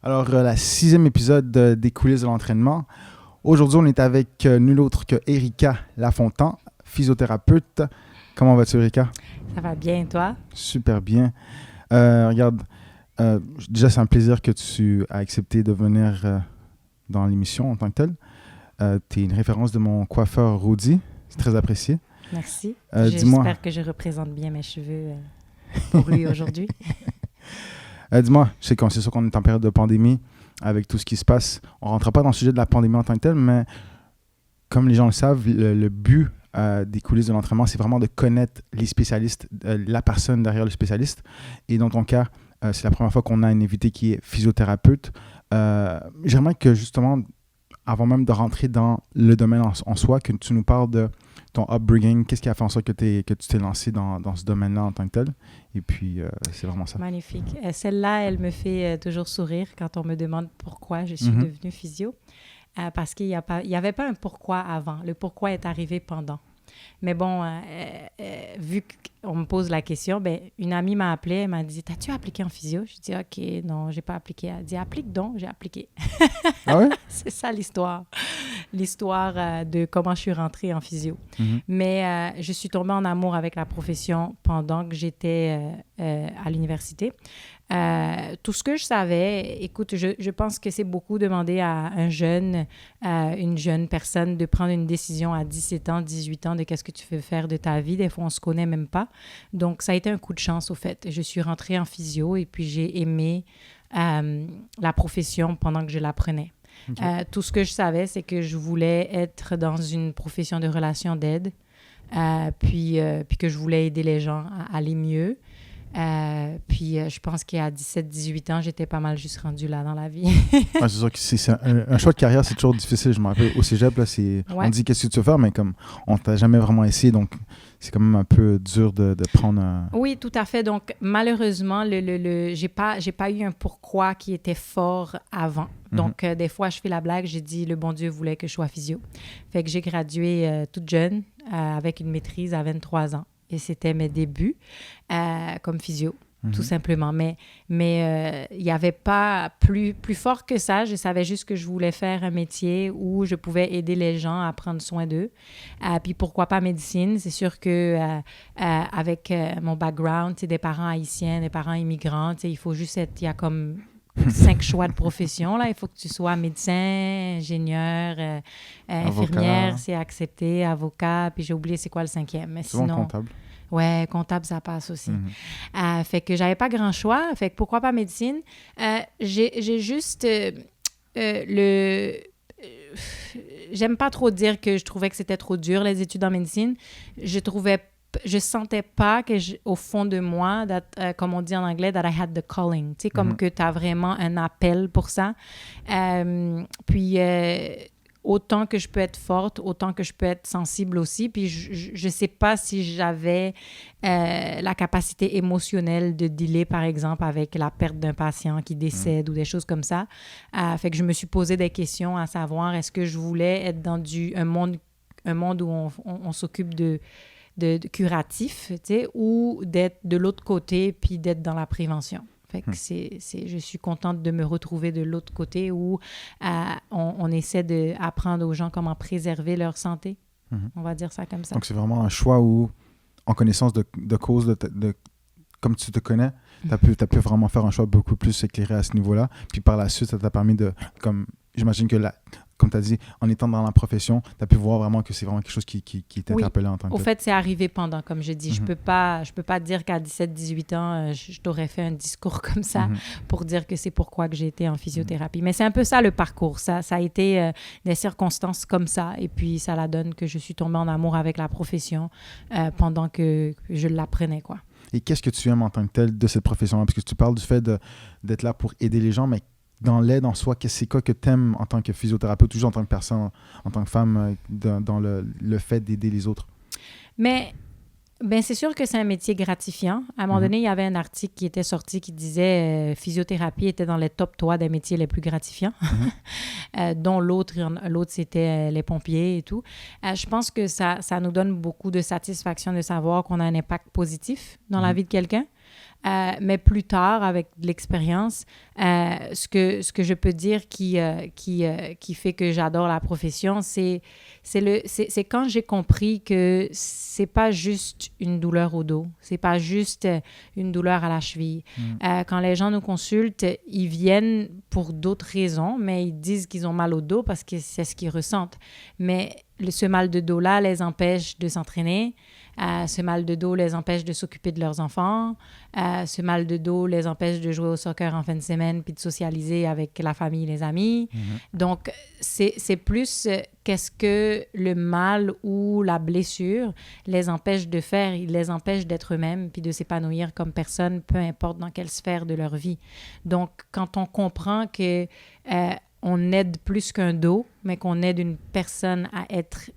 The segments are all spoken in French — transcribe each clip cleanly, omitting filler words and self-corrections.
Alors, la 6e épisode des coulisses de l'entraînement. Aujourd'hui, on est avec nul autre que Erika Lafontaine, physiothérapeute. Comment vas-tu, Erika? Ça va bien, toi? Super bien. Regarde, déjà, c'est un plaisir que tu as accepté de venir dans l'émission en tant que tel. Tu es une référence de mon coiffeur Rudy. C'est très apprécié. Merci. Dis-moi. J'espère que je représente bien mes cheveux pour lui aujourd'hui. Dis-moi, je sais c'est sûr qu'on est en période de pandémie, avec tout ce qui se passe. On ne rentrera pas dans le sujet de la pandémie en tant que tel, mais comme les gens le savent, le but des coulisses de l'entraînement, c'est vraiment de connaître les spécialistes, la personne derrière le spécialiste. Et dans ton cas, c'est la première fois qu'on a une invitée qui est physiothérapeute. J'aimerais que justement, avant même de rentrer dans le domaine en soi, que tu nous parles de ton upbringing, qu'est-ce qui a fait en sorte que tu t'es lancé dans ce domaine-là en tant que tel. Et puis, c'est vraiment ça. Magnifique. Celle-là, elle me fait toujours sourire quand on me demande pourquoi je suis devenue physio. Parce qu'il n'y avait pas un pourquoi avant. Le pourquoi est arrivé pendant. Mais bon, vu qu'on me pose la question, une amie m'a appelée, elle m'a dit « T'as-tu appliqué en physio? » Je dis « OK, non, j'ai pas appliqué. » Elle dit « Applique donc. » J'ai appliqué. Ah ouais? C'est ça l'histoire. L'histoire de comment je suis rentrée en physio. Mais je suis tombée en amour avec la profession pendant que j'étais à l'université. Tout ce que je savais, écoute, je pense que c'est beaucoup demander à une jeune personne de prendre une décision à 17 ans, 18 ans de qu'est-ce que tu veux faire de ta vie. Des fois, on ne se connaît même pas. Donc, ça a été un coup de chance, au fait. Je suis rentrée en physio et puis j'ai aimé la profession pendant que je l'apprenais. Okay. Tout ce que je savais, c'est que je voulais être dans une profession de relation d'aide, puis que je voulais aider les gens à aller mieux. Puis je pense qu'à 17-18 ans, j'étais pas mal juste rendue là dans la vie. C'est sûr que c'est un choix de carrière, c'est toujours difficile. Je me rappelle au cégep, là, on dit qu'est-ce que tu veux faire, mais comme on t'a jamais vraiment essayé, donc c'est quand même un peu dur de prendre un... Oui, tout à fait. Donc malheureusement, j'ai pas eu un pourquoi qui était fort avant. Donc des fois, je fais la blague, j'ai dit le bon Dieu voulait que je sois physio. Fait que j'ai gradué toute jeune avec une maîtrise à 23 ans. Et c'était mes débuts comme physio, tout simplement. Mais il n'y avait pas plus fort que ça. Je savais juste que je voulais faire un métier où je pouvais aider les gens à prendre soin d'eux. Puis pourquoi pas médecine? C'est sûr que avec mon background, des parents haïtiens, des parents immigrants, il faut juste être... Il y a comme 5 choix de profession. Là. Il faut que tu sois médecin, ingénieur, infirmière, c'est accepté, avocat, puis j'ai oublié c'est quoi le 5e. Mais sinon, comptable. Ouais, comptable, ça passe aussi. Fait que j'avais pas grand choix. Fait que pourquoi pas médecine? J'ai juste j'aime pas trop dire que je trouvais que c'était trop dur, les études en médecine. Je sentais pas que au fond de moi, comme on dit en anglais, that I had the calling. Tu sais, comme que tu as vraiment un appel pour ça. Puis, autant que je peux être forte, autant que je peux être sensible aussi. Puis, je sais pas si j'avais la capacité émotionnelle de dealer, par exemple, avec la perte d'un patient qui décède ou des choses comme ça. Fait que je me suis posé des questions à savoir, est-ce que je voulais être dans un monde où on s'occupe de curatif, tu sais, ou d'être de l'autre côté puis d'être dans la prévention. Fait que je suis contente de me retrouver de l'autre côté où on essaie d'apprendre aux gens comment préserver leur santé. On va dire ça comme ça. Donc, c'est vraiment un choix où, en connaissance de cause, comme tu te connais, tu as pu vraiment faire un choix beaucoup plus éclairé à ce niveau-là. Puis par la suite, ça t'a permis de... J'imagine que comme tu as dit, en étant dans la profession, tu as pu voir vraiment que c'est vraiment quelque chose qui t'interpellait en tant que tel. Au fait, c'est arrivé pendant, comme je dis. Je peux pas dire qu'à 17-18 ans, je t'aurais fait un discours comme ça pour dire que c'est pourquoi que j'ai été en physiothérapie. Mais c'est un peu ça le parcours. Ça a été des circonstances comme ça. Et puis, ça la donne que je suis tombée en amour avec la profession pendant que je l'apprenais, quoi. Et qu'est-ce que tu aimes en tant que tel de cette profession-là? Parce que tu parles du fait d'être là pour aider les gens, mais dans l'aide en soi, c'est quoi que tu aimes en tant que physiothérapeute, toujours en tant que personne, en tant que femme, dans le fait d'aider les autres? Mais c'est sûr que c'est un métier gratifiant. À un moment donné, il y avait un article qui était sorti qui disait physiothérapie était dans les top 3 des métiers les plus gratifiants, dont l'autre, c'était les pompiers et tout. Je pense que ça nous donne beaucoup de satisfaction de savoir qu'on a un impact positif dans la vie de quelqu'un. Mais plus tard, avec de l'expérience, ce que je peux dire qui fait que j'adore la profession, c'est quand j'ai compris que c'est pas juste une douleur au dos, c'est pas juste une douleur à la cheville. Quand les gens nous consultent, ils viennent pour d'autres raisons, mais ils disent qu'ils ont mal au dos parce que c'est ce qu'ils ressentent. Mais ce mal de dos-là les empêche de s'entraîner. Ce mal de dos les empêche de s'occuper de leurs enfants. Ce mal de dos les empêche de jouer au soccer en fin de semaine puis de socialiser avec la famille et les amis. Donc, c'est plus qu'est-ce que le mal ou la blessure les empêche de faire. Il les empêche d'être eux-mêmes puis de s'épanouir comme personne, peu importe dans quelle sphère de leur vie. Donc, quand on comprend que on aide plus qu'un dos, mais qu'on aide une personne à être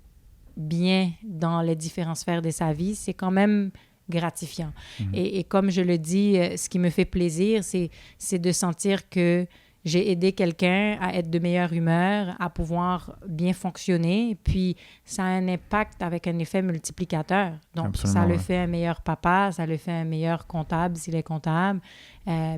bien dans les différentes sphères de sa vie, c'est quand même gratifiant. Et comme je le dis, ce qui me fait plaisir, c'est de sentir que j'ai aidé quelqu'un à être de meilleure humeur, à pouvoir bien fonctionner, puis ça a un impact avec un effet multiplicateur. Donc, absolument, ça le fait un meilleur papa, ça le fait un meilleur comptable s'il est comptable,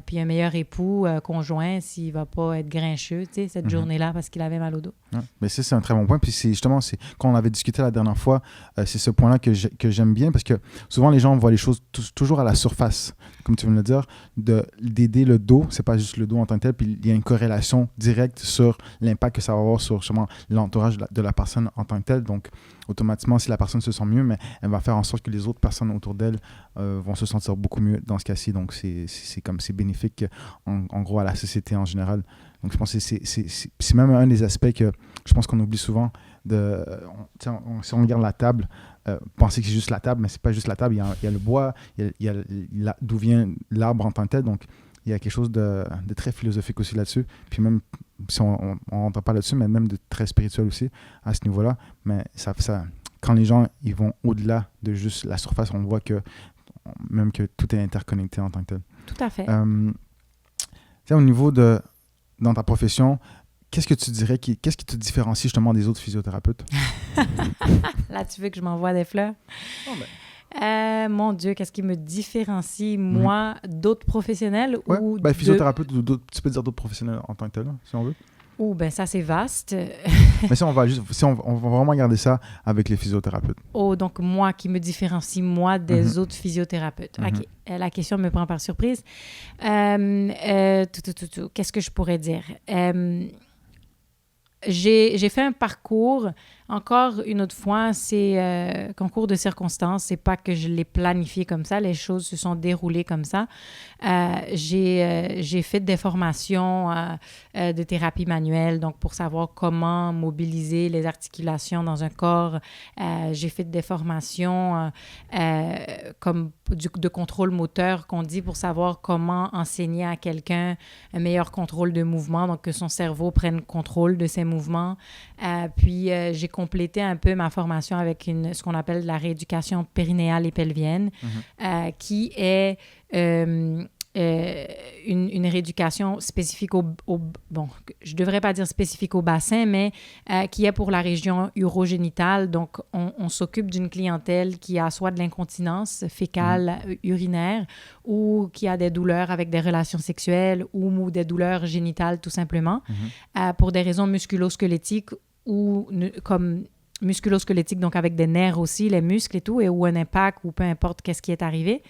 puis un meilleur époux, conjoint s'il ne va pas être grincheux, tu sais, cette journée-là parce qu'il avait mal au dos. Ouais. Mais ça, c'est un très bon point. Puis c'est justement, quand on avait discuté la dernière fois, c'est ce point-là que j'aime bien parce que souvent, les gens voient les choses toujours à la surface, comme tu viens de le dire, d'aider le dos. C'est pas juste le dos en tant que tel. Puis il y a une corrélation directe sur l'impact que ça va avoir sur justement l'entourage de la personne en tant que tel. Donc, automatiquement, si la personne se sent mieux, mais elle va faire en sorte que les autres personnes autour d'elle vont se sentir beaucoup mieux dans ce cas-ci. Donc, c'est bénéfique en gros à la société en général. Donc, je pense que c'est même un des aspects que je pense qu'on oublie souvent. Si on regarde la table, penser que c'est juste la table, mais c'est pas juste la table. Il y a le bois, il y a d'où vient l'arbre en tant que tel. Donc, il y a quelque chose de très philosophique aussi là-dessus. Puis même, si on ne rentre pas là-dessus, mais même de très spirituel aussi à ce niveau-là. Mais quand les gens ils vont au-delà de juste la surface, on voit que même que tout est interconnecté en tant que tel. Tout à fait. Au niveau dans ta profession, qu'est-ce que tu dirais, qu'est-ce qui te différencie justement des autres physiothérapeutes? Là, tu veux que je m'envoie des fleurs? Oh, mon Dieu, qu'est-ce qui me différencie, moi, d'autres professionnels? Ouais, ou physiothérapeute ou d'autres, tu peux dire d'autres professionnels en tant que tel, si on veut. Ben ça, c'est vaste. Mais si on va vraiment garder ça avec les physiothérapeutes. Donc moi, qui me différencie, moi, des autres physiothérapeutes. OK. La question me prend par surprise. Qu'est-ce que je pourrais dire? J'ai fait un parcours, encore une autre fois, c'est concours de circonstances. C'est pas que je l'ai planifié comme ça, les choses se sont déroulées comme ça. J'ai fait des formations de thérapie manuelle, donc pour savoir comment mobiliser les articulations dans un corps. J'ai fait des formations comme de contrôle moteur qu'on dit pour savoir comment enseigner à quelqu'un un meilleur contrôle de mouvement, donc que son cerveau prenne contrôle de ses mouvements. Puis j'ai complété un peu ma formation avec ce qu'on appelle la rééducation périnéale et pelvienne, qui est une rééducation spécifique bon, je devrais pas dire spécifique au bassin, mais qui est pour la région urogénitale. Donc, on s'occupe d'une clientèle qui a soit de l'incontinence fécale, urinaire, ou qui a des douleurs avec des relations sexuelles ou des douleurs génitales, tout simplement, pour des raisons musculo-squelettiques ou comme musculo-squelettiques, donc avec des nerfs aussi, les muscles et tout, ou un impact, ou peu importe qu'est-ce qui est arrivé.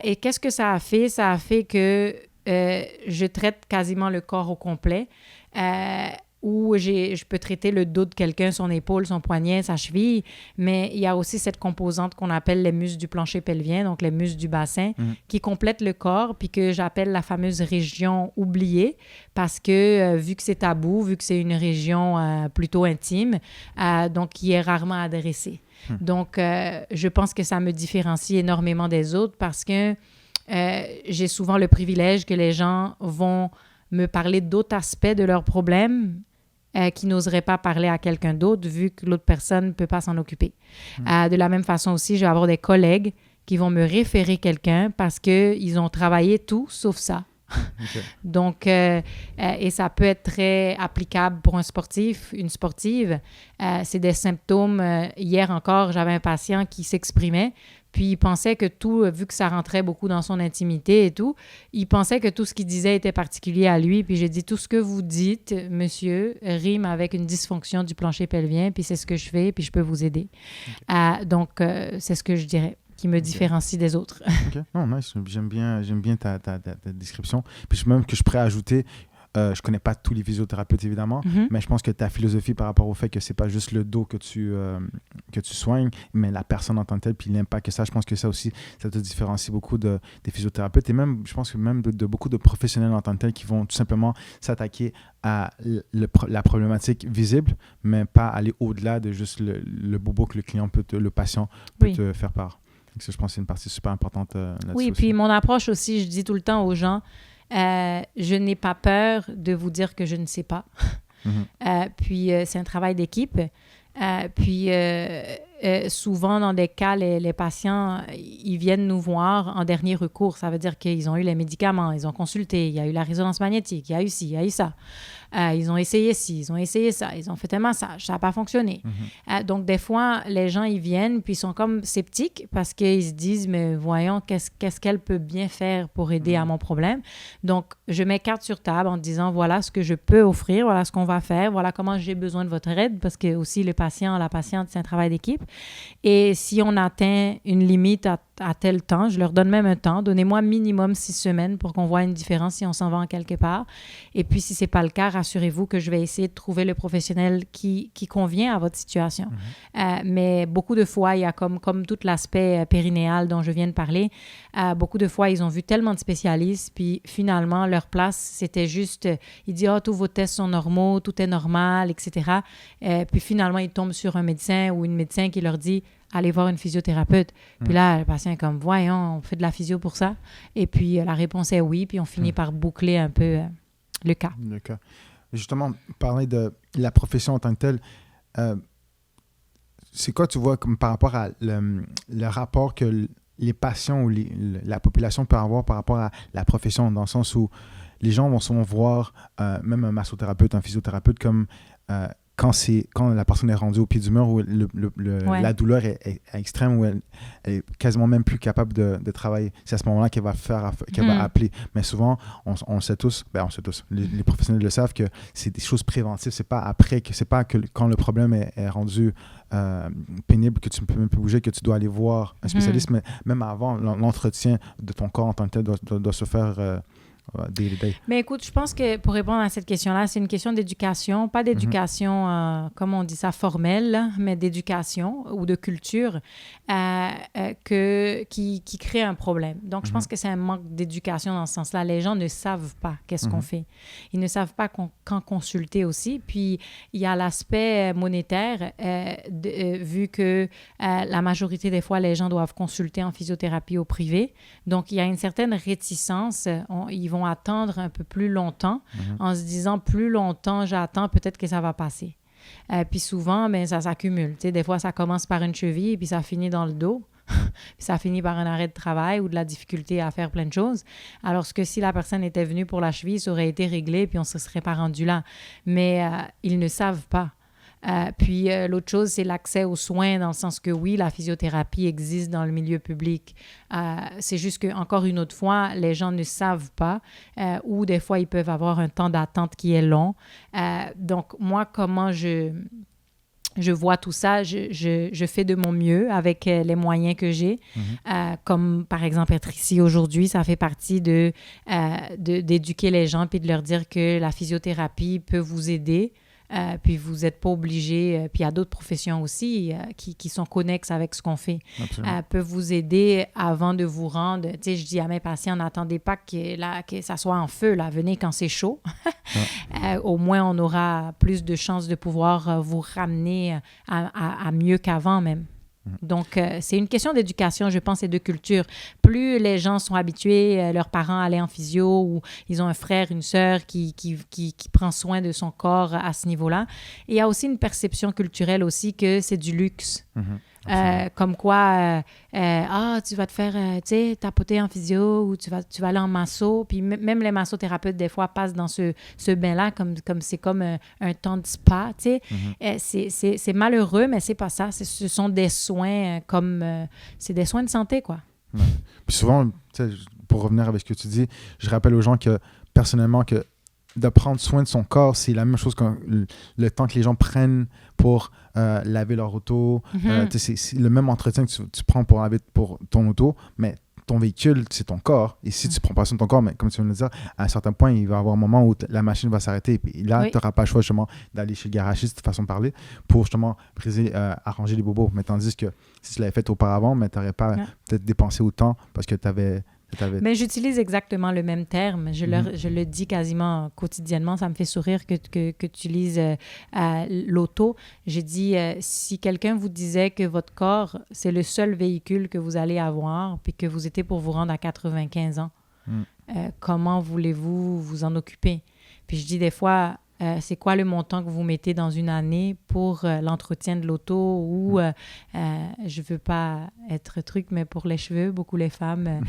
Et qu'est-ce que ça a fait? Ça a fait que je traite quasiment le corps au complet, où je peux traiter le dos de quelqu'un, son épaule, son poignet, sa cheville, mais il y a aussi cette composante qu'on appelle les muscles du plancher pelvien, donc les muscles du bassin, qui complètent le corps, puis que j'appelle la fameuse région oubliée, parce que vu que c'est tabou, vu que c'est une région plutôt intime, donc qui est rarement adressée. Donc, je pense que ça me différencie énormément des autres parce que j'ai souvent le privilège que les gens vont me parler d'autres aspects de leurs problèmes qui n'oseraient pas parler à quelqu'un d'autre vu que l'autre personne ne peut pas s'en occuper. De la même façon aussi, je vais avoir des collègues qui vont me référer quelqu'un parce qu'ils ont travaillé tout sauf ça. Okay. Donc, et ça peut être très applicable pour un sportif, une sportive. C'est des symptômes. Hier encore, j'avais un patient qui s'exprimait, Puis il pensait que tout, vu que ça rentrait beaucoup dans son intimité et tout, il pensait que tout ce qu'il disait était particulier à lui. Puis j'ai dit, tout ce que vous dites, monsieur, rime avec une dysfonction du plancher pelvien, puis c'est ce que je fais, puis je peux vous aider. Donc, c'est ce que je dirais qui me différencie des autres. OK. Non, nice. J'aime bien ta description. Puis même que je pourrais ajouter, je connais pas tous les physiothérapeutes, évidemment, mais je pense que ta philosophie par rapport au fait que c'est pas juste le dos que tu soignes, mais la personne en tant que telle, puis l'impact que ça, je pense que ça aussi, ça te différencie beaucoup des physiothérapeutes et même, je pense que même de beaucoup de professionnels en tant que tels qui vont tout simplement s'attaquer à la problématique visible, mais pas aller au-delà de juste le bobo que le patient peut te faire part. Donc, ça, je pense que c'est une partie super importante là-dessus. Oui, puis mon approche aussi, je dis tout le temps aux gens, je n'ai pas peur de vous dire que je ne sais pas. Puis c'est un travail d'équipe. Puis souvent, dans des cas, les patients, ils viennent nous voir en dernier recours. Ça veut dire qu'ils ont eu les médicaments, ils ont consulté, il y a eu la résonance magnétique, il y a eu ci, il y a eu ça. Ils ont essayé ci, ils ont essayé ça, ils ont fait un massage, ça n'a pas fonctionné. Donc, des fois, les gens, ils viennent, puis ils sont comme sceptiques parce qu'ils se disent, mais voyons, qu'est-ce qu'elle peut bien faire pour aider à mon problème? Donc, je mets carte sur table en disant, voilà ce que je peux offrir, voilà ce qu'on va faire, voilà comment j'ai besoin de votre aide, parce que aussi le patient, la patiente, c'est un travail d'équipe. Et si on atteint une limite à tel temps, je leur donne même un temps, donnez-moi minimum 6 semaines pour qu'on voit une différence si on s'en va en quelque part. Et puis, si ce n'est pas le cas, rassurez-vous que je vais essayer de trouver le professionnel qui convient à votre situation. Mais beaucoup de fois, il y a comme tout l'aspect périnéal dont je viens de parler, beaucoup de fois, ils ont vu tellement de spécialistes, puis finalement, leur place, c'était juste, ils disent, tous vos tests sont normaux, tout est normal, etc. Puis finalement, ils tombent sur un médecin ou une médecin qui leur dit, allez voir une physiothérapeute. Puis là, le patient est comme, voyons, on fait de la physio pour ça. Et puis, la réponse est oui, puis on finit par boucler un peu le cas. Le cas. Justement, parler de la profession en tant que telle, c'est quoi tu vois comme par rapport à le rapport que les patients ou la population peut avoir par rapport à la profession, dans le sens où les gens vont souvent voir même un massothérapeute, un physiothérapeute comme quand la personne est rendue au pied du mur, où la douleur est extrême, où elle est quasiment même plus capable de travailler. C'est à ce moment-là qu'elle va va appeler. Mais souvent, on sait tous, les professionnels le savent, que c'est des choses préventives. C'est pas après, c'est pas que quand le problème est rendu pénible, que tu ne peux même plus bouger, que tu dois aller voir un spécialiste. Mais même avant, l'entretien de ton corps en tant que tel doit se faire day-to-day. Mais écoute, je pense que pour répondre à cette question-là, c'est une question d'éducation, pas d'éducation, comme on dit ça, formelle, là, mais d'éducation ou de culture qui crée un problème. Donc, je pense que c'est un manque d'éducation dans ce sens-là. Les gens ne savent pas qu'est-ce qu'on fait. Ils ne savent pas quand consulter aussi. Puis, il y a l'aspect monétaire, vu que la majorité des fois, les gens doivent consulter en physiothérapie au privé. Donc, il y a une certaine réticence. Ils vont attendre un peu plus longtemps en se disant, plus longtemps j'attends, peut-être que ça va passer. Puis souvent, ça s'accumule. Tu sais, des fois, ça commence par une cheville, puis ça finit dans le dos. Puis ça finit par un arrêt de travail ou de la difficulté à faire plein de choses. Alors que si la personne était venue pour la cheville, ça aurait été réglé, puis on ne se serait pas rendu là. Mais ils ne savent pas. Puis l'autre chose, c'est l'accès aux soins, dans le sens que oui, la physiothérapie existe dans le milieu public. C'est juste qu'encore une autre fois, les gens ne savent pas ou des fois, ils peuvent avoir un temps d'attente qui est long. Donc, moi, comment je vois tout ça, je fais de mon mieux avec les moyens que j'ai. Comme, par exemple, être ici aujourd'hui, ça fait partie d'éduquer les gens puis de leur dire que la physiothérapie peut vous aider. Puis vous n'êtes pas obligé, puis il y a d'autres professions aussi qui sont connexes avec ce qu'on fait, peuvent vous aider avant de vous rendre. Tu sais, je dis à mes patients, n'attendez pas que ça soit en feu, là, venez quand c'est chaud. Au moins, on aura plus de chances de pouvoir vous ramener à mieux qu'avant même. Donc, c'est une question d'éducation, je pense, et de culture. Plus les gens sont habitués, leurs parents allaient en physio ou ils ont un frère, une sœur qui prend soin de son corps à ce niveau-là. Et il y a aussi une perception culturelle aussi que c'est du luxe. Comme quoi, tu vas te faire, tapoter en physio ou tu vas aller en masso. Puis même les massothérapeutes, des fois, passent dans ce bain-là comme c'est comme un temps de spa, tu sais. C'est malheureux, mais c'est pas ça. Ce sont des soins c'est des soins de santé, quoi. Ouais. Puis souvent, pour revenir avec ce que tu dis, je rappelle aux gens que, personnellement, que de prendre soin de son corps, c'est la même chose que le temps que les gens prennent pour laver leur auto. C'est le même entretien que tu prends pour laver pour ton auto, mais ton véhicule, c'est ton corps. Et si tu ne prends pas soin de ton corps, mais comme tu viens de le dire, à un certain point, il va y avoir un moment où la machine va s'arrêter. Et là, tu n'auras pas le choix justement d'aller chez le garagiste, de façon de parler, pour justement arranger les bobos. Mais tandis que si tu l'avais fait auparavant, tu n'aurais pas peut-être dépensé autant parce que tu avais... Mais j'utilise exactement le même terme. Je le dis quasiment quotidiennement. Ça me fait sourire que tu utilises l'auto. J'ai dit, si quelqu'un vous disait que votre corps, c'est le seul véhicule que vous allez avoir, puis que vous étiez pour vous rendre à 95 ans, comment voulez-vous vous en occuper? Puis je dis des fois... c'est quoi le montant que vous mettez dans une année pour l'entretien de l'auto ou, je veux pas être truc, mais pour les cheveux, beaucoup les femmes.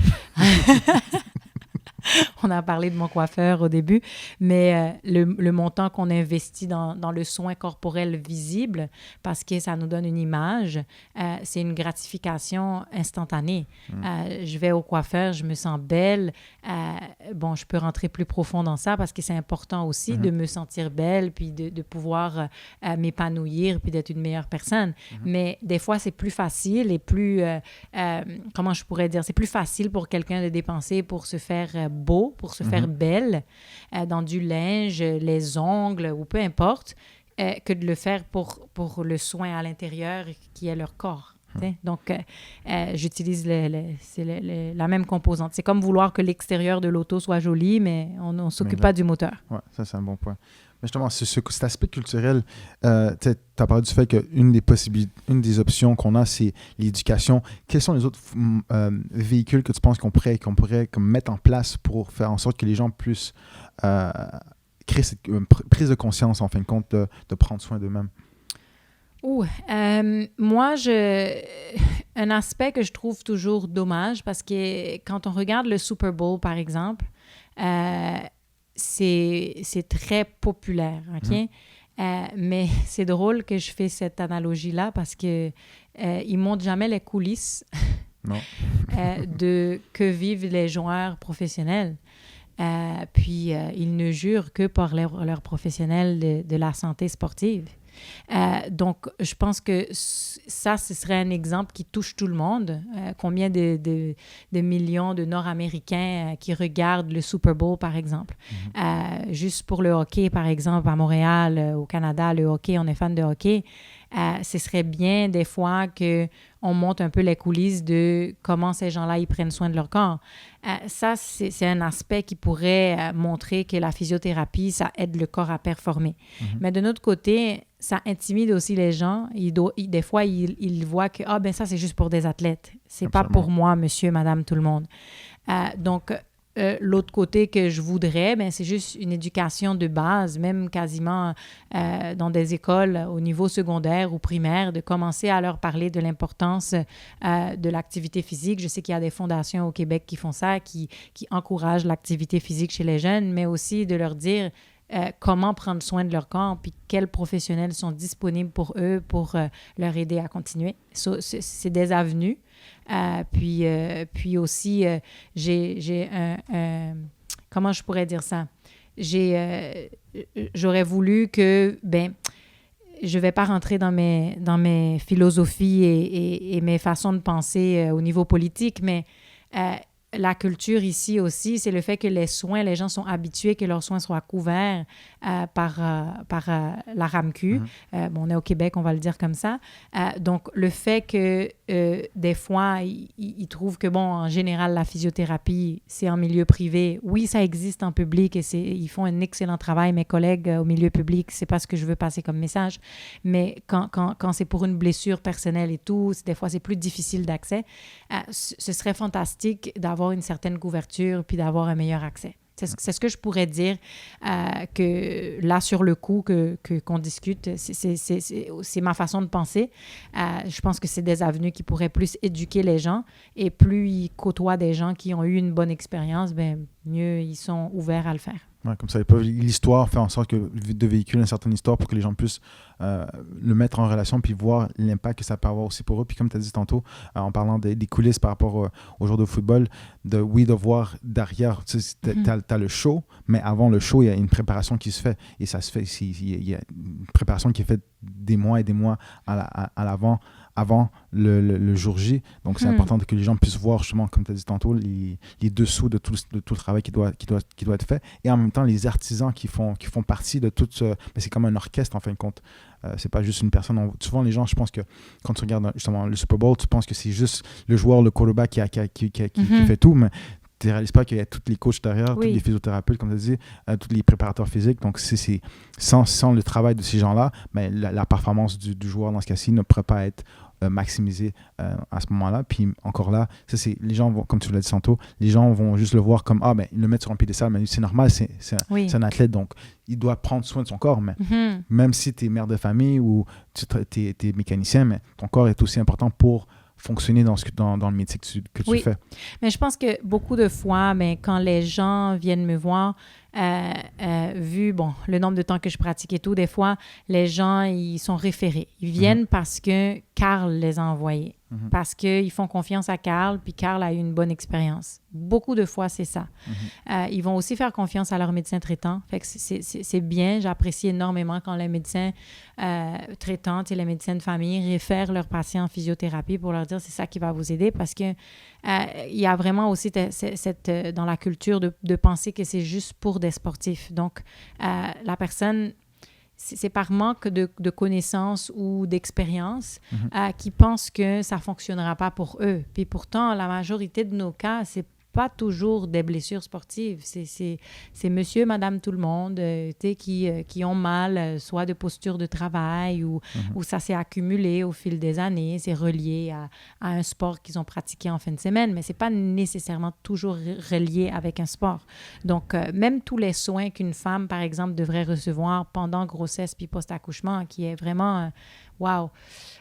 On a parlé de mon coiffeur au début, mais le montant qu'on investit dans le soin corporel visible, parce que ça nous donne une image, c'est une gratification instantanée. Je vais au coiffeur, je me sens belle. Je peux rentrer plus profond dans ça parce que c'est important aussi de me sentir belle, puis de pouvoir m'épanouir, puis d'être une meilleure personne. Mais des fois, c'est plus facile et plus, comment je pourrais dire, c'est plus facile pour quelqu'un de dépenser pour se faire beau, pour se faire belle, dans du linge, les ongles ou peu importe, que de le faire pour le soin à l'intérieur qui est leur corps. Donc, j'utilise la même composante. C'est comme vouloir que l'extérieur de l'auto soit joli, mais on ne s'occupe pas du moteur. Oui, ça, c'est un bon point. Mais justement, cet aspect culturel, tu as parlé du fait qu'une des possibilités, une des options qu'on a, c'est l'éducation. Quels sont les autres véhicules que tu penses qu'on pourrait comme mettre en place pour faire en sorte que les gens puissent créer cette prise de conscience, en fin de compte, de prendre soin d'eux-mêmes? Moi, un aspect que je trouve toujours dommage, parce que quand on regarde le Super Bowl, par exemple, c'est très populaire, OK? Mais c'est drôle que je fais cette analogie-là parce que ils montrent jamais les coulisses de que vivent les joueurs professionnels. Puis ils ne jurent que par leur professionnel de la santé sportive. Donc, je pense que ça, ce serait un exemple qui touche tout le monde. Combien de millions de Nord-Américains qui regardent le Super Bowl, par exemple. Juste pour le hockey, par exemple, à Montréal, au Canada, le hockey, on est fan de hockey. Ce serait bien, des fois, qu'on monte un peu les coulisses de comment ces gens-là, ils prennent soin de leur corps. Ça, c'est un aspect qui pourrait montrer que la physiothérapie, ça aide le corps à performer. Mais de notre côté, ça intimide aussi les gens. Des fois, ils voient que ça, c'est juste pour des athlètes. C'est pas pour moi, monsieur, madame, tout le monde. Donc, l'autre côté que je voudrais, c'est juste une éducation de base, même quasiment dans des écoles au niveau secondaire ou primaire, de commencer à leur parler de l'importance de l'activité physique. Je sais qu'il y a des fondations au Québec qui font ça, qui encouragent l'activité physique chez les jeunes, mais aussi de leur dire comment prendre soin de leur corps, puis quels professionnels sont disponibles pour eux pour leur aider à continuer. C'est des avenues. Puis aussi, j'ai un... Comment je pourrais dire ça? J'aurais voulu que... je ne vais pas rentrer dans mes philosophies et mes façons de penser au niveau politique, mais... la culture ici aussi, c'est le fait que les gens sont habitués que leurs soins soient couverts par la RAMQ. On est au Québec, on va le dire comme ça. Donc, le fait que des fois, ils trouvent que, en général, la physiothérapie, c'est en milieu privé. Oui, ça existe en public et ils font un excellent travail, mes collègues au milieu public. C'est pas ce que je veux passer comme message. Mais quand c'est pour une blessure personnelle et tout, des fois, c'est plus difficile d'accès. Ce serait fantastique d'avoir une certaine couverture puis d'avoir un meilleur accès. C'est ce que je pourrais dire que là, sur le coup, qu'on discute, c'est ma façon de penser. Je pense que c'est des avenues qui pourraient plus éduquer les gens et plus ils côtoient des gens qui ont eu une bonne expérience, ben mieux ils sont ouverts à le faire. Ouais, comme ça, l'histoire fait en sorte de véhiculer une certaine histoire pour que les gens puissent le mettre en relation puis voir l'impact que ça peut avoir aussi pour eux. Puis comme tu as dit tantôt, en parlant des coulisses par rapport au jour de football, de voir derrière, tu sais, t'as le show, mais avant le show, il y a une préparation qui se fait. Et ça se fait, il y a une préparation qui est faite des mois et des mois à l'avant, avant le jour J. Donc, c'est important que les gens puissent voir, justement, comme tu as dit tantôt, les dessous de tout le travail qui doit être fait. Et en même temps, les artisans qui font partie de tout ce... Mais c'est comme un orchestre, en fin de compte. C'est pas juste une personne. Souvent, les gens, je pense que quand tu regardes justement le Super Bowl, tu penses que c'est juste le joueur, le quarterback qui fait tout, mais tu ne réalises pas qu'il y a tous les coachs derrière, tous les physiothérapeutes, comme tu as dit, tous les préparateurs physiques. Donc, sans le travail de ces gens-là, mais la performance du joueur dans ce cas-ci ne pourrait pas être maximisée à ce moment-là. Puis encore là, les gens vont, comme tu l'as dit tantôt, les gens vont juste le voir comme ils le mettent sur un piédestal, mais c'est normal, c'est un athlète, donc il doit prendre soin de son corps. Mais même si tu es mère de famille ou tu es mécanicien, mais ton corps est aussi important pour fonctionner dans le métier que tu fais. Mais je pense que beaucoup de fois, quand les gens viennent me voir, vu le nombre de temps que je pratique et tout, des fois, les gens, ils sont référés. Ils viennent parce que Carl les a envoyés. Parce qu'ils font confiance à Carl, puis Carl a eu une bonne expérience. Beaucoup de fois, c'est ça. Ils vont aussi faire confiance à leur médecin traitant. Fait que c'est bien. J'apprécie énormément quand les médecins traitants et les médecins de famille réfèrent leurs patients en physiothérapie pour leur dire c'est ça qui va vous aider, parce que il y a vraiment aussi dans la culture de penser que c'est juste pour des sportifs. Donc, la personne... C'est par manque de connaissances ou d'expérience qui pensent que ça ne fonctionnera pas pour eux. Puis pourtant, la majorité de nos cas, c'est pas toujours des blessures sportives. C'est monsieur, madame, tout le monde qui ont mal, soit de posture de travail ou ça s'est accumulé au fil des années. C'est relié à un sport qu'ils ont pratiqué en fin de semaine, mais c'est pas nécessairement toujours relié avec un sport. Donc, même tous les soins qu'une femme, par exemple, devrait recevoir pendant grossesse puis post-accouchement, qui est vraiment... wow!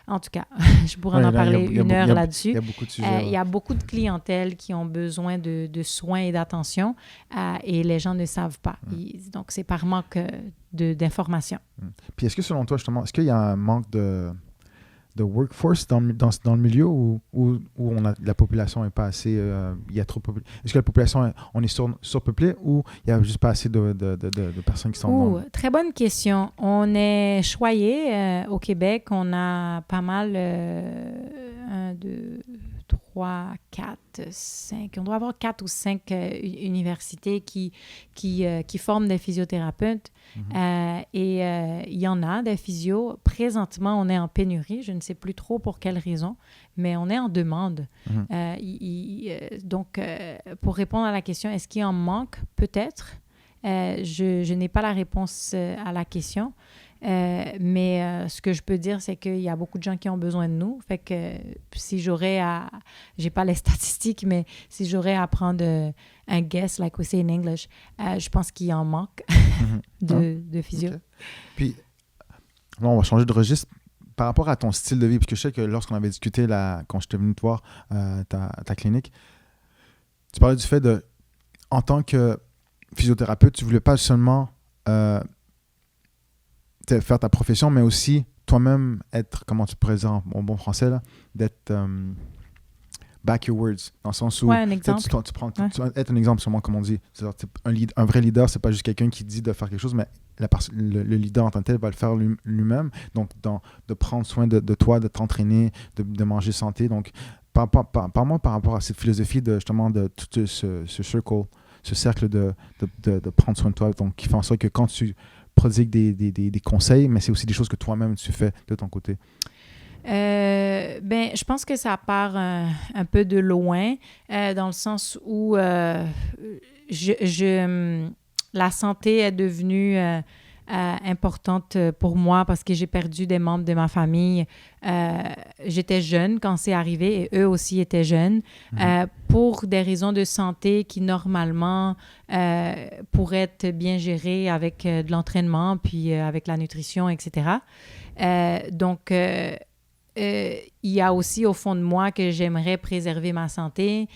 En tout cas, je pourrais en parler une heure là-dessus. Il y a beaucoup de sujets. Il y a beaucoup de clientèle qui ont besoin de soins et d'attention et les gens ne savent pas. Donc, c'est par manque d'informations. Puis, est-ce que selon toi, justement, est-ce qu'il y a un manque de workforce dans le milieu où la population n'est pas assez... il y a trop est-ce que la population, on est surpeuplé ou il n'y a juste pas assez de personnes qui sont... Très bonne question. On est choyé au Québec. On a pas mal... 1, 2, 3, 4, 5... On doit avoir 4 ou 5 universités qui forment des physiothérapeutes. Et il y en a des physios. Présentement, on est en pénurie. Je ne sais plus trop pour quelle raison, mais on est en demande. Donc, pour répondre à la question, est-ce qu'il en manque? Peut-être. Je n'ai pas la réponse à la question. Mais ce que je peux dire, c'est qu'il y a beaucoup de gens qui ont besoin de nous. Fait que si j'aurais j'ai pas les statistiques, mais si j'aurais à prendre un guess, like we say in English, je pense qu'il en manque de physio. Okay. Puis, là, on va changer de registre. Par rapport à ton style de vie, parce que je sais que lorsqu'on avait discuté quand j'étais venu te voir ta clinique, tu parlais du fait en tant que physiothérapeute, tu voulais pas seulement faire ta profession, mais aussi toi-même être, comment tu pourrais dire en bon français, là, d'être back your words, dans le sens où un exemple. Tu vas être un exemple, sûrement, comme on dit. Un vrai leader, c'est pas juste quelqu'un qui dit de faire quelque chose, mais le leader en tant que tel va le faire lui-même. Donc, de prendre soin de toi, de t'entraîner, de manger santé. Donc, parle-moi par rapport à cette philosophie de tout ce cercle de prendre soin de toi, donc qui fait en sorte que quand tu prodigues des conseils, mais c'est aussi des choses que toi-même tu fais de ton côté. Je pense que ça part un peu de loin, dans le sens où la santé est devenue importante pour moi parce que j'ai perdu des membres de ma famille. J'étais jeune quand c'est arrivé et eux aussi étaient jeunes pour des raisons de santé qui, normalement, pourraient être bien gérées avec de l'entraînement puis avec la nutrition, etc. Donc, il y a aussi au fond de moi que j'aimerais préserver ma santé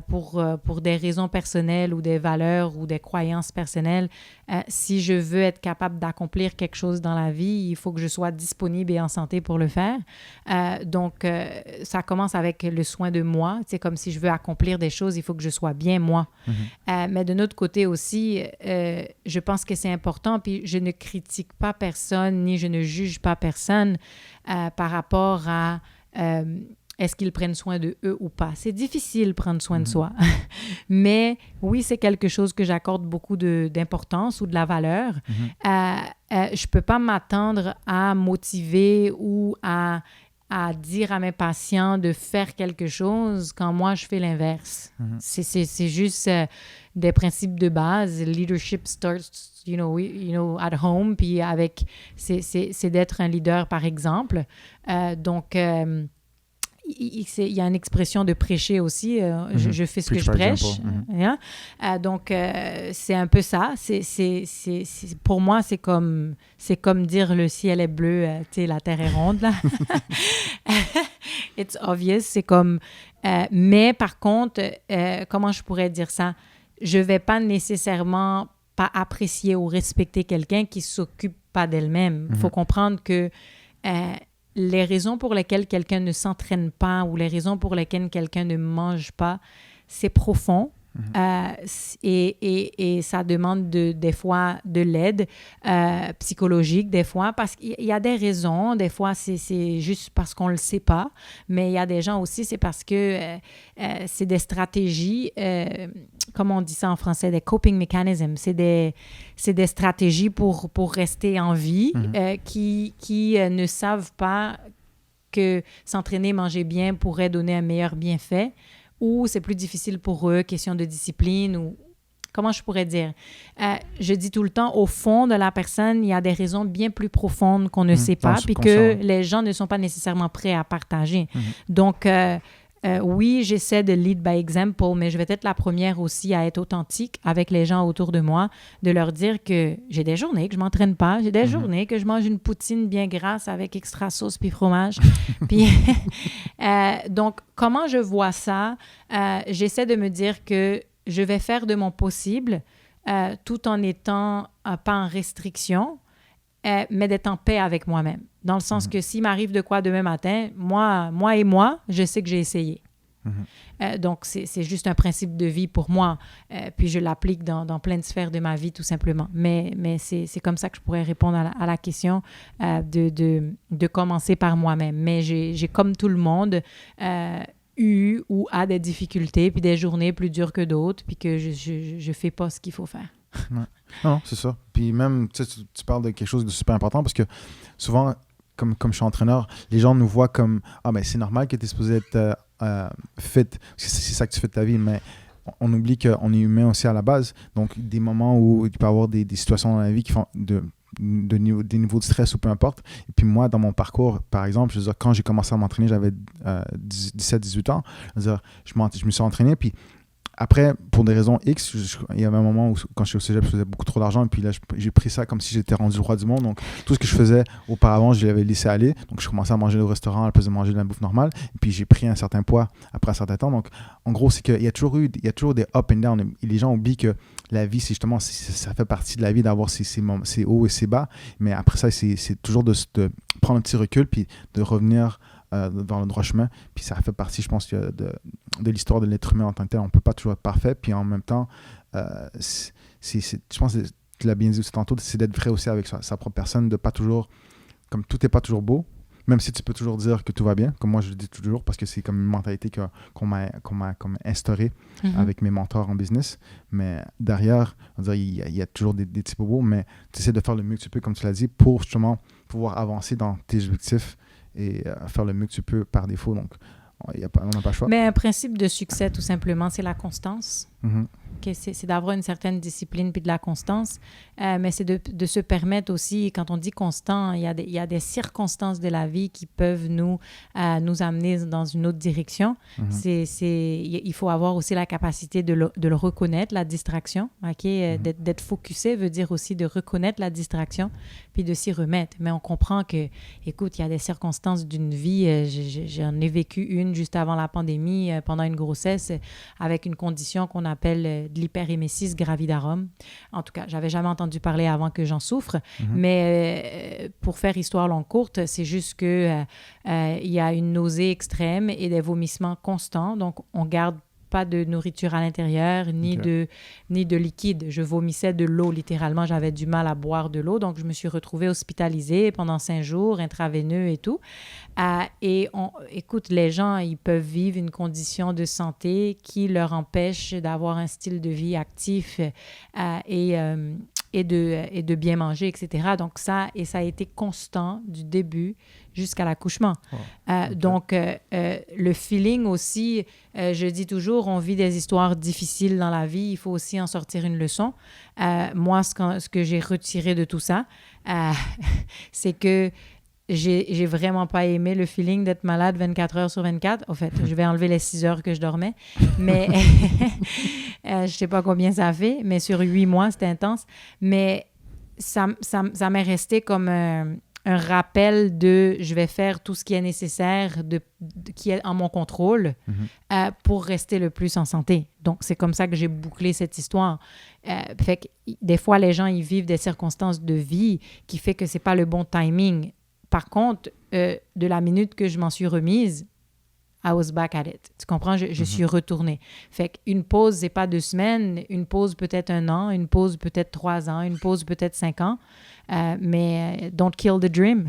pour des raisons personnelles ou des valeurs ou des croyances personnelles. Si je veux être capable d'accomplir quelque chose dans la vie, il faut que je sois disponible et en santé pour le faire. Donc, ça commence avec le soin de moi. C'est comme si je veux accomplir des choses, il faut que je sois bien moi. Mais de notre côté aussi, je pense que c'est important, puis je ne critique pas personne, ni je ne juge pas personne par rapport à est-ce qu'ils prennent soin de eux ou pas. C'est difficile de prendre soin de soi. Mais oui, c'est quelque chose que j'accorde beaucoup d'importance ou de la valeur. Je ne peux pas m'attendre à motiver ou à dire à mes patients de faire quelque chose quand moi, je fais l'inverse. C'est juste des principes de base. Leadership starts, at home, puis c'est d'être un leader par exemple. Donc, il y a une expression de prêcher aussi. Je fais ce que je prêche. Donc, c'est un peu ça. Pour moi, c'est comme dire le ciel est bleu, la terre est ronde. Là. It's obvious. C'est comme... mais par contre, comment je pourrais dire ça? Je ne vais pas nécessairement pas apprécier ou respecter quelqu'un qui ne s'occupe pas d'elle-même. Il faut comprendre que... les raisons pour lesquelles quelqu'un ne s'entraîne pas ou les raisons pour lesquelles quelqu'un ne mange pas, c'est profond. Et ça demande des fois de l'aide psychologique, des fois, parce qu'il y a des raisons. Des fois, c'est juste parce qu'on ne le sait pas. Mais il y a des gens aussi, c'est parce que c'est des stratégies, comment on dit ça en français, des coping mechanisms. C'est des stratégies pour rester en vie qui ne savent pas que s'entraîner, manger bien pourrait donner un meilleur bienfait. Ou c'est plus difficile pour eux, question de discipline ou... Comment je pourrais dire? Je dis tout le temps, au fond de la personne, il y a des raisons bien plus profondes qu'on ne sait pas, puis que les gens ne sont pas nécessairement prêts à partager. Donc, oui, j'essaie de lead by example, mais je vais être la première aussi à être authentique avec les gens autour de moi, de leur dire que j'ai des journées que je m'entraîne pas, j'ai des journées que je mange une poutine bien grasse avec extra sauce puis fromage. Puis, donc, comment je vois ça? J'essaie de me dire que je vais faire de mon possible tout en étant pas en restriction, mais d'être en paix avec moi-même. Dans le sens que s'il m'arrive de quoi demain matin, moi, je sais que j'ai essayé. Donc, c'est juste un principe de vie pour moi. Puis je l'applique dans plein de sphères de ma vie, tout simplement. Mais c'est comme ça que je pourrais répondre à la question de commencer par moi-même. Mais j'ai comme tout le monde, eu ou a des difficultés, puis des journées plus dures que d'autres, puis que je fais pas ce qu'il faut faire. Non, c'est ça. Puis même, tu parles de quelque chose de super important parce que souvent, comme je suis entraîneur, les gens nous voient comme « Ah, ben c'est normal que tu es supposé être fit, parce que c'est ça que tu fais de ta vie. » Mais on oublie qu'on est humain aussi à la base. Donc, des moments où il peut y avoir des situations dans la vie qui font des niveaux de stress ou peu importe. Et puis moi, dans mon parcours, par exemple, je veux dire, quand j'ai commencé à m'entraîner, j'avais 17-18 ans. Je me suis entraîné, puis après, pour des raisons X, il y avait un moment où, quand j'étais au cégep, je faisais beaucoup trop d'argent. Et puis là, j'ai pris ça comme si j'étais rendu le roi du monde. Donc, tout ce que je faisais auparavant, je l'avais laissé aller. Donc, je commençais à manger au restaurant à la place de manger de la bouffe normale. Et puis, j'ai pris un certain poids après un certain temps. Donc, en gros, c'est qu'il y a toujours des up and down. Et les gens oublient que la vie, c'est justement, ça fait partie de la vie d'avoir ses hauts et ses bas. Mais après ça, c'est toujours de prendre un petit recul puis de revenir dans le droit chemin. Puis ça fait partie, je pense, de l'histoire de l'être humain en tant que tel. On ne peut pas toujours être parfait. Puis en même temps, je pense que tu l'as bien dit aussi tantôt, c'est d'être vrai aussi avec sa propre personne, de pas toujours... Comme tout n'est pas toujours beau, même si tu peux toujours dire que tout va bien, comme moi je le dis toujours, parce que c'est comme une mentalité qu'on m'a instaurée avec mes mentors en business. Mais derrière, on dirait, il y a toujours des petits bobos, mais tu essaies de faire le mieux que tu peux, comme tu l'as dit, pour justement pouvoir avancer dans tes objectifs et faire le mieux que tu peux par défaut. Donc, on n'a pas le choix. Mais un principe de succès, tout simplement, c'est la constance. que c'est d'avoir une certaine discipline puis de la constance, mais c'est de se permettre aussi, quand on dit constant, il y a des circonstances de la vie qui peuvent nous amener dans une autre direction. Il faut avoir aussi la capacité de le reconnaître, la distraction. D'être focusé veut dire aussi de reconnaître la distraction puis de s'y remettre. Mais on comprend que, écoute, il y a des circonstances d'une vie. J'en ai vécu une juste avant la pandémie, pendant une grossesse, avec une condition qu'on appelle de l'hyperémesis gravidarum. En tout cas, j'avais jamais entendu parler avant que j'en souffre. Mais pour faire histoire longue courte, c'est juste que il y a une nausée extrême et des vomissements constants. Donc, on garde pas de nourriture à l'intérieur, ni de liquide. Je vomissais de l'eau, littéralement. J'avais du mal à boire de l'eau. Donc, je me suis retrouvée hospitalisée pendant 5 jours, intraveineux et tout. Écoute, les gens, ils peuvent vivre une condition de santé qui leur empêche d'avoir un style de vie actif et de bien manger, etc. Donc, ça a été constant du début jusqu'à l'accouchement. Donc, le feeling aussi, je dis toujours, on vit des histoires difficiles dans la vie, il faut aussi en sortir une leçon. Moi, ce que j'ai retiré de tout ça, c'est que j'ai vraiment pas aimé le feeling d'être malade 24 heures sur 24. En fait, je vais enlever les 6 heures que je dormais, mais je sais pas combien ça fait, mais sur 8 mois, c'était intense. Mais ça m'est resté comme un rappel de je vais faire tout ce qui est nécessaire, qui est en mon contrôle pour rester le plus en santé. Donc, c'est comme ça que j'ai bouclé cette histoire. Fait que des fois, les gens, ils vivent des circonstances de vie qui fait que c'est pas le bon timing. Par contre, de la minute que je m'en suis remise, I was back at it. Tu comprends? Je suis retournée. Fait qu'une pause, c'est pas 2 semaines. Une pause peut-être 1 an. Une pause peut-être 3 ans. Une pause peut-être 5 ans. Mais don't kill the dream.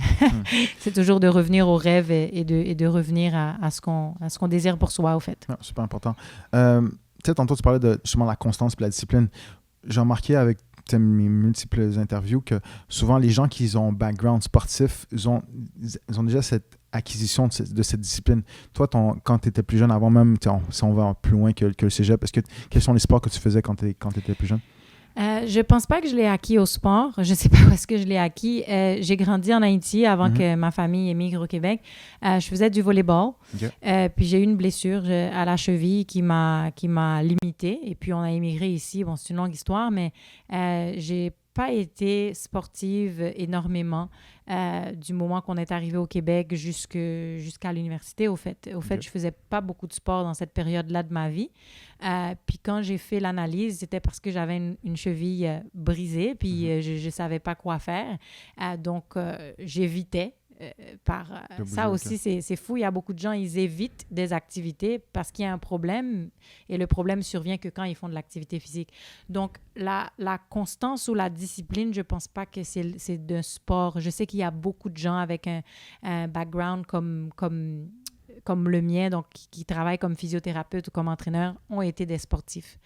C'est toujours de revenir au rêve et de revenir à ce qu'on désire pour soi, au fait. Non, super important. Tu sais, tantôt, tu parlais de justement la constance et la discipline. J'ai remarqué avec mes multiples interviews que souvent les gens qui ont un background sportif, ils ont déjà cette acquisition de cette discipline. Toi, quand tu étais plus jeune, avant même, si on va plus loin que le cégep, quels sont les sports que tu faisais quand tu étais plus jeune? Je pense pas que je l'ai acquis au sport. Je sais pas où est-ce que je l'ai acquis. J'ai grandi en Haïti avant que ma famille émigre au Québec. Je faisais du volleyball. Puis j'ai eu une blessure à la cheville qui m'a limitée. Et puis on a émigré ici. Bon, c'est une longue histoire, mais j'ai pas été sportive énormément du moment qu'on est arrivé au Québec jusqu'à l'université, au fait. Je faisais pas beaucoup de sport dans cette période-là de ma vie. Puis quand j'ai fait l'analyse, c'était parce que j'avais une cheville brisée, puis je savais pas quoi faire. Donc, j'évitais. Ça aussi, c'est fou. Il y a beaucoup de gens, ils évitent des activités parce qu'il y a un problème et le problème survient que quand ils font de l'activité physique. Donc, la constance ou la discipline, je pense pas que c'est d'un sport. Je sais qu'il y a beaucoup de gens avec un background comme le mien, donc qui travaillent comme physiothérapeute ou comme entraîneur, ont été des sportifs.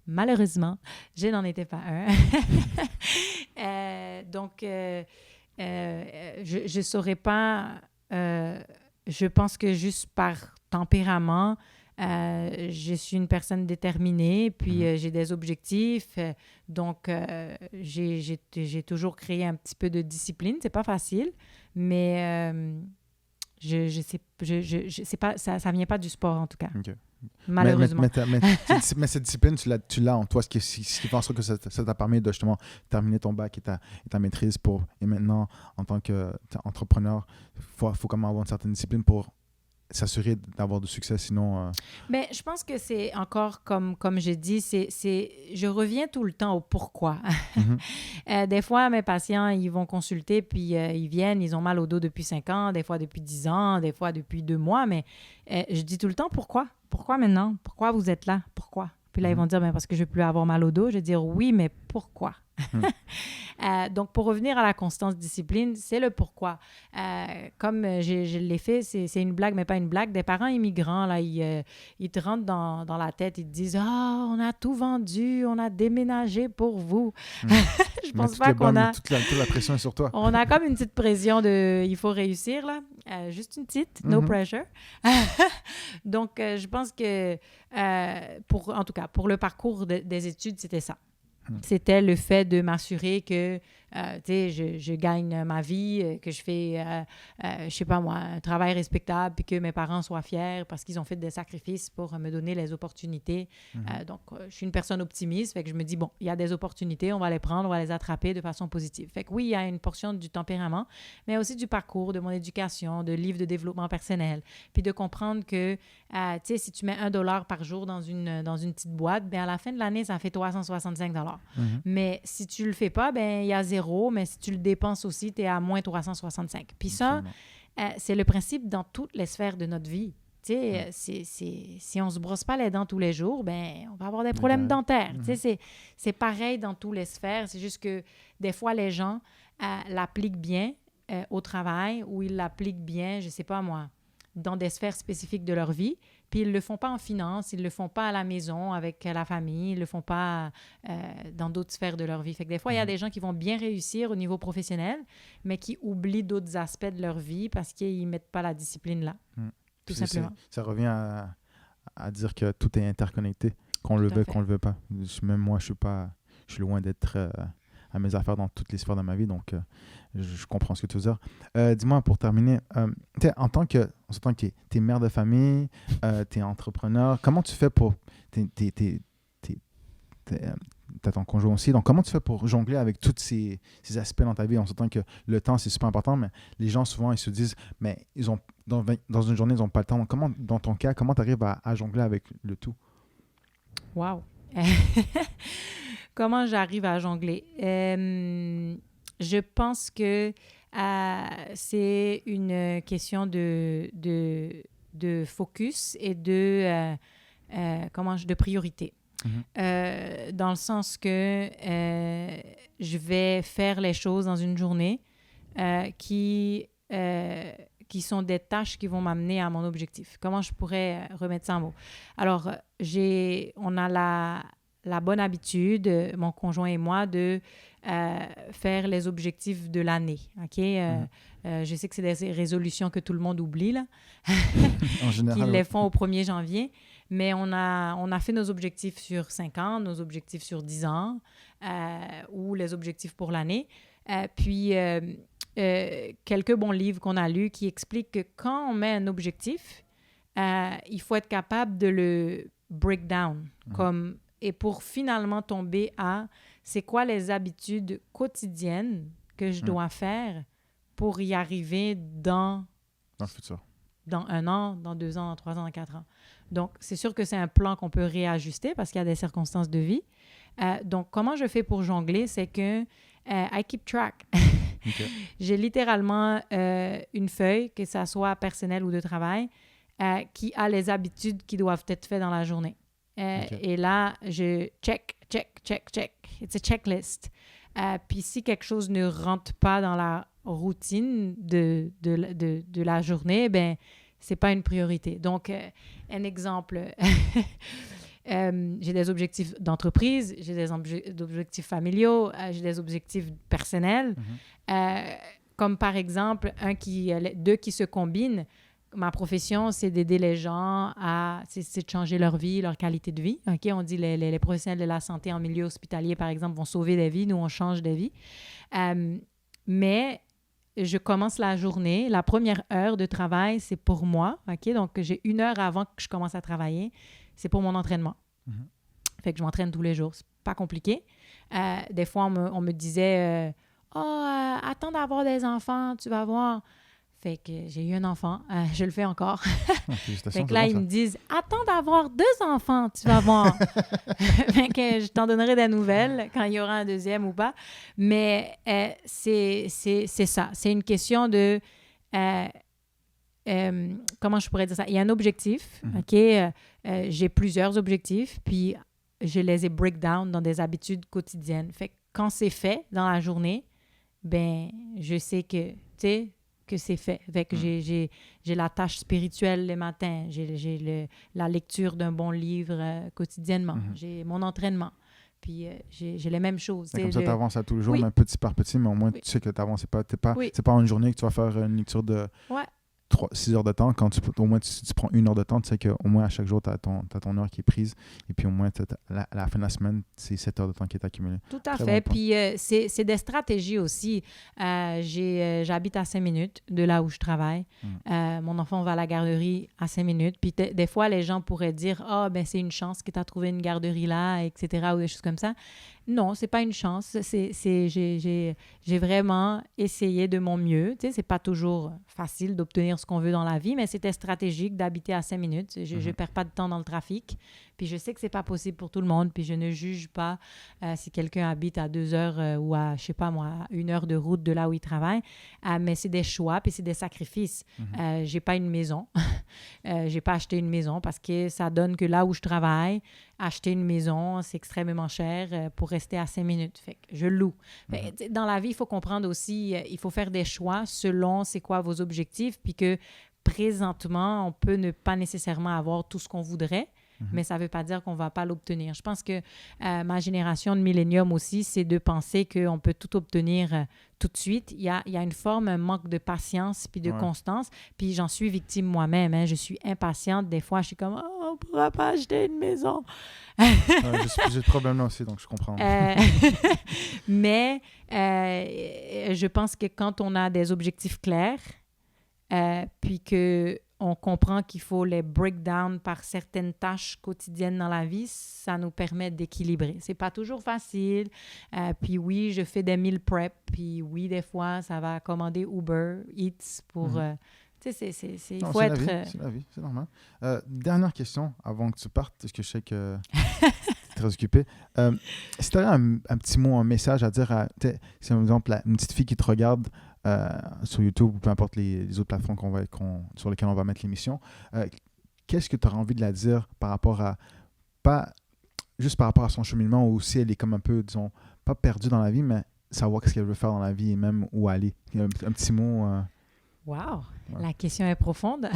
Malheureusement, je n'en étais pas un. Donc, je saurais pas. Je pense que juste par tempérament, je suis une personne déterminée, puis j'ai des objectifs. Donc, j'ai toujours créé un petit peu de discipline. C'est pas facile, mais je sais pas, ça vient pas du sport en tout cas. Okay. Malheureusement. Mais cette discipline, tu l'as en toi, ce qui fait en sorte que ça t'a permis de justement terminer ton bac et ta maîtrise et maintenant, en tant qu'entrepreneur, faut quand même avoir une certaine discipline pour s'assurer d'avoir du succès, sinon... Mais je pense que c'est encore, comme j'ai dit, je reviens tout le temps au pourquoi. Des fois, mes patients, ils vont consulter, puis ils viennent, ils ont mal au dos depuis 5 ans, des fois depuis 10 ans, des fois depuis 2 mois, mais je dis tout le temps pourquoi. Pourquoi maintenant? Pourquoi vous êtes là? Pourquoi? Puis là, ils vont dire, parce que je ne veux plus avoir mal au dos. Je vais dire, oui, mais pourquoi? Donc, pour revenir à la constance discipline, c'est le pourquoi. Comme je l'ai fait, c'est une blague, mais pas une blague. Des parents immigrants, là, ils te rentrent dans la tête, ils te disent « Ah, on a tout vendu, on a déménagé pour vous. » Je pense pas qu'on a... Toute la pression est sur toi. On a comme une petite pression de « il faut réussir », là. Juste une petite, no pressure. Donc, je pense que, en tout cas, pour le parcours des études, c'était ça. C'était le fait de m'assurer que je gagne ma vie, que je fais, je sais pas moi, un travail respectable, puis que mes parents soient fiers parce qu'ils ont fait des sacrifices pour me donner les opportunités. Donc, je suis une personne optimiste, fait que je me dis, bon, il y a des opportunités, on va les prendre, on va les attraper de façon positive. Fait que oui, il y a une portion du tempérament, mais aussi du parcours, de mon éducation, de livres de développement personnel, puis de comprendre que, si tu mets $1 par jour dans une petite boîte, bien, à la fin de l'année, ça fait $365. Mais si tu le fais pas, ben il y a zéro. Mais si tu le dépenses aussi, tu es à moins 365. Puis ça, c'est le principe dans toutes les sphères de notre vie. Tu sais, si on se brosse pas les dents tous les jours, ben on va avoir des problèmes dentaires. Tu sais, c'est pareil dans toutes les sphères. C'est juste que des fois, les gens l'appliquent bien au travail ou ils l'appliquent bien, je sais pas moi, dans des sphères spécifiques de leur vie. Puis ils ne le font pas en finance, ils ne le font pas à la maison avec la famille, ils ne le font pas dans d'autres sphères de leur vie. Fait que des fois, il y a des gens qui vont bien réussir au niveau professionnel, mais qui oublient d'autres aspects de leur vie parce qu'ils ne mettent pas la discipline là, tout simplement. Ça revient à dire que tout est interconnecté, qu'on le veuille, qu'on le veut pas. Même moi, je suis loin d'être à mes affaires dans toutes les sphères de ma vie, donc je comprends ce que tu veux dire. Dis-moi, pour terminer, en tant que tu es mère de famille, tu es entrepreneur, comment tu fais pour... T'as ton conjoint aussi, donc comment tu fais pour jongler avec tous ces aspects dans ta vie? On s'entend que le temps, c'est super important, mais les gens, souvent, ils se disent, mais ils ont dans une journée, ils n'ont pas le temps. Donc, dans ton cas, comment tu arrives à jongler avec le tout? Wow! Comment j'arrive à jongler? Je pense que c'est une question de focus et de priorité. Dans le sens que je vais faire les choses dans une journée qui sont des tâches qui vont m'amener à mon objectif. Comment je pourrais remettre ça en mots? Alors, on a la bonne habitude, mon conjoint et moi, de faire les objectifs de l'année. OK? Je sais que c'est des résolutions que tout le monde oublie, là. En général, qu'ils les font au 1er janvier. Mais on a fait nos objectifs sur 5 ans, nos objectifs sur 10 ans, ou les objectifs pour l'année. Puis, quelques bons livres qu'on a lus qui expliquent que quand on met un objectif, il faut être capable de le break down, et pour finalement tomber à c'est quoi les habitudes quotidiennes que je dois faire pour y arriver dans le futur. Dans 1 an, dans 2 ans, dans 3 ans, dans 4 ans. Donc, c'est sûr que c'est un plan qu'on peut réajuster parce qu'il y a des circonstances de vie. Donc, comment je fais pour jongler? C'est que I keep track. Okay. J'ai littéralement une feuille, que ça soit personnelle ou de travail, qui a les habitudes qui doivent être faites dans la journée. Et là, je check. It's a checklist. Puis si quelque chose ne rentre pas dans la routine de la journée, ben c'est pas une priorité. Donc, un exemple, j'ai des objectifs d'entreprise, j'ai des objectifs familiaux, j'ai des objectifs personnels. Comme par exemple, deux qui se combinent. Ma profession, c'est d'aider les gens c'est de changer leur vie, leur qualité de vie. Okay? On dit les professionnels de la santé en milieu hospitalier, par exemple, vont sauver des vies. Nous, on change des vies. Mais je commence la journée. La première heure de travail, c'est pour moi. Okay? Donc, j'ai 1 heure avant que je commence à travailler. C'est pour mon entraînement. Fait que je m'entraîne tous les jours. C'est pas compliqué. Des fois, on me disait attends d'avoir des enfants, tu vas voir. Fait que j'ai eu un enfant, je le fais encore. Fait que là, ils me disent « Attends d'avoir 2 enfants, tu vas voir. » Fait que je t'en donnerai des nouvelles quand il y aura un deuxième ou pas. Mais c'est ça. C'est une question de... comment je pourrais dire ça? Il y a un objectif, OK? J'ai plusieurs objectifs, puis je les ai break down dans des habitudes quotidiennes. Fait que quand c'est fait dans la journée, ben je sais que, tu sais, que c'est fait. Fait que j'ai la tâche spirituelle le matin, j'ai la lecture d'un bon livre quotidiennement, j'ai mon entraînement, puis j'ai les mêmes choses. Comme ça, tu avances à tous les jours, Oui. mais petit par petit, mais au moins, tu sais que tu avances. C'est pas en une journée que tu vas faire une lecture de 6 heures de temps. Quand au moins, si tu prends 1 heure de temps, tu sais qu'au moins, à chaque jour, tu as ton heure qui est prise. Et puis, au moins, à la fin de la semaine, c'est 7 heures de temps qui est accumulé. Tout à fait. Bon puis, c'est des stratégies aussi. J'habite à 5 minutes de là où je travaille. Mon enfant va à la garderie à 5 minutes. Puis, des fois, les gens pourraient dire « Ah, ben c'est une chance que tu as trouvé une garderie là, etc. » ou des choses comme ça. Non, c'est pas une chance. J'ai vraiment essayé de mon mieux. Tu sais, c'est pas toujours facile d'obtenir ce qu'on veut dans la vie, mais c'était stratégique d'habiter à 5 minutes. Je perds pas de temps dans le trafic. Puis je sais que c'est pas possible pour tout le monde. Puis je ne juge pas si quelqu'un habite à 2 heures ou à, je sais pas moi, à 1 heure de route de là où il travaille. Mais c'est des choix, puis c'est des sacrifices. J'ai pas une maison. J'ai pas acheté une maison parce que ça donne que là où je travaille, acheter une maison, c'est extrêmement cher pour rester à 5 minutes. Fait que je loue. Dans la vie, il faut comprendre aussi, il faut faire des choix selon c'est quoi vos objectifs, puis que présentement, on peut ne pas nécessairement avoir tout ce qu'on voudrait, mais ça ne veut pas dire qu'on ne va pas l'obtenir. Je pense que ma génération de millénium aussi, c'est de penser qu'on peut tout obtenir tout de suite. Il y a une forme, un manque de patience puis de constance. Puis j'en suis victime moi-même. Hein. Je suis impatiente. Des fois, je suis comme « Oh, on ne pourra pas acheter une maison. » J'ai ce problème-là aussi, donc je comprends. Mais je pense que quand on a des objectifs clairs, puis qu'on comprend qu'il faut les break down par certaines tâches quotidiennes dans la vie, ça nous permet d'équilibrer. C'est pas toujours facile. Puis oui, je fais des meal prep. Puis oui, des fois, ça va commander Uber Eats pour... tu sais, il faut être... C'est la vie, c'est normal. Dernière question avant que tu partes, parce que je sais que tu es très occupé. Si tu avais un petit mot, un message à dire à, si par exemple, une petite fille qui te regarde sur YouTube ou peu importe les autres plateformes sur lesquelles on va mettre l'émission, qu'est-ce que tu auras envie de la dire par rapport à, pas juste par rapport à son cheminement, ou si elle est comme un peu, disons, pas perdue dans la vie, mais savoir qu'est-ce qu'elle veut faire dans la vie et même où aller. Un petit mot... Wow! Ouais. La question est profonde.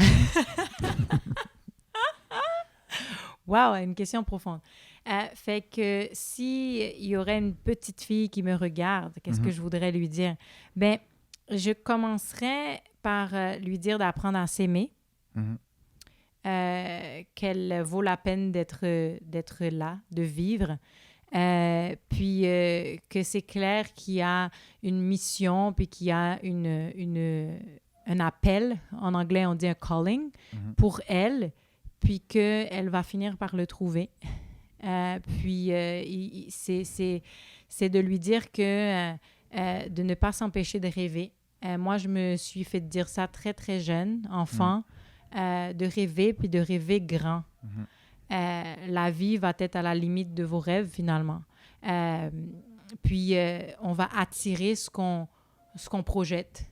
Wow, une question profonde. Fait que s'il y aurait une petite fille qui me regarde, qu'est-ce que je voudrais lui dire? Ben, je commencerais par lui dire d'apprendre à s'aimer, qu'elle vaut la peine d'être là, de vivre, puis que c'est clair qu'il y a une mission, puis qu'il y a un appel, en anglais on dit un calling, pour elle, puis qu'elle va finir par le trouver. Puis c'est de lui dire que de ne pas s'empêcher de rêver. Moi, je me suis fait dire ça très, très jeune, enfant, de rêver, puis de rêver grand. La vie va être à la limite de vos rêves, finalement. Puis, on va attirer ce qu'on projette.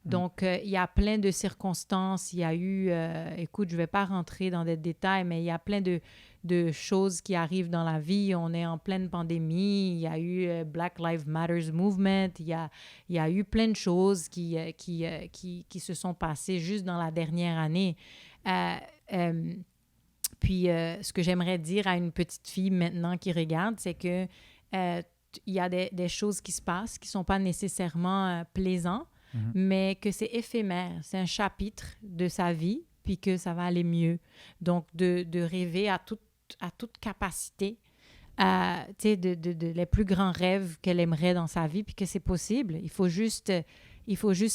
Donc, il y a plein de circonstances. Il y a eu, écoute, je ne vais pas rentrer dans des détails, mais il y a plein de choses qui arrivent dans la vie. On est en pleine pandémie. Il y a eu Black Lives Matter Movement. Il y a eu plein de choses qui se sont passées juste dans la dernière année. Puis, ce que j'aimerais dire à une petite fille maintenant qui regarde, c'est que il y a des choses qui se passent qui ne sont pas nécessairement plaisantes, mais que c'est éphémère. C'est un chapitre de sa vie, puis que ça va aller mieux. Donc, de rêver à toute capacité, les plus grands rêves qu'elle aimerait dans sa vie, puis que c'est possible. Il faut juste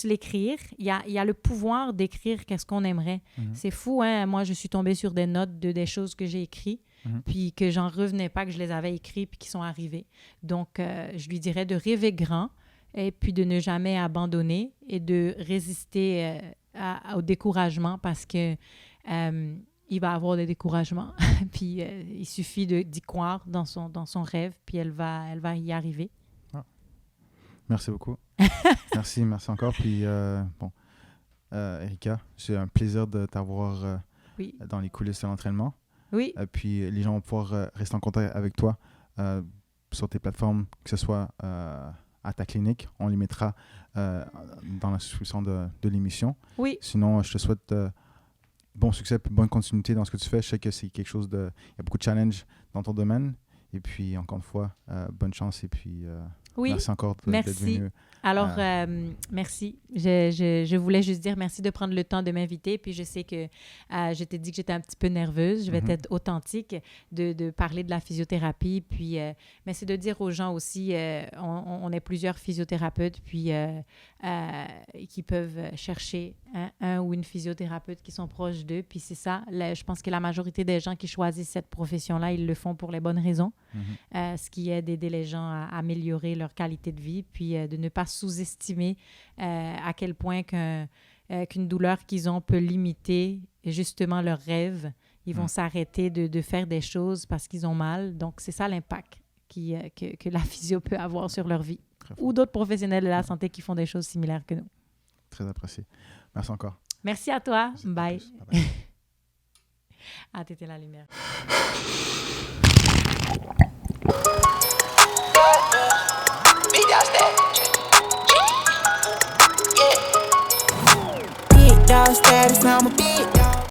l'écrire. Il y a le pouvoir d'écrire qu'est-ce qu'on aimerait. C'est fou, hein? Moi, je suis tombée sur des notes de des choses que j'ai écrites, puis que j'en revenais pas que je les avais écrites, puis qui sont arrivées. Donc, je lui dirais de rêver grand, et puis de ne jamais abandonner et de résister au découragement, parce que il va avoir des découragements. Puis il suffit d'y croire dans son rêve, puis elle va y arriver. Ah. Merci beaucoup. merci encore. Puis Erika, c'est un plaisir de t'avoir dans les coulisses de l'entraînement. Oui. Puis les gens vont pouvoir rester en contact avec toi sur tes plateformes, que ce soit à ta clinique. On les mettra dans la description de l'émission. Oui. Sinon, je te souhaite bon succès et bonne continuité dans ce que tu fais. Je sais que c'est quelque chose de... Il y a beaucoup de challenges dans ton domaine. Et puis, encore une fois, bonne chance et puis merci encore d'être venu. Alors, merci. Je voulais juste dire merci de prendre le temps de m'inviter. Puis je sais que je t'ai dit que j'étais un petit peu nerveuse. Je vais être authentique de parler de la physiothérapie. Puis, mais c'est de dire aux gens aussi, on est plusieurs physiothérapeutes puis qui peuvent chercher un ou une physiothérapeute qui sont proches d'eux. Puis c'est ça, je pense que la majorité des gens qui choisissent cette profession-là, ils le font pour les bonnes raisons. Ce qui est d'aider les gens à améliorer leur qualité de vie, puis de ne pas sous-estimer à quel point qu'une douleur qu'ils ont peut limiter justement leurs rêves. Ils vont s'arrêter de faire des choses parce qu'ils ont mal. Donc, c'est ça l'impact que la physio peut avoir sur leur vie. Ou d'autres professionnels de la santé qui font des choses similaires que nous. Très apprécié. Merci encore. Merci à toi. Bye. Bye. Ah, t'étais la lumière. Big dog status, I'm a big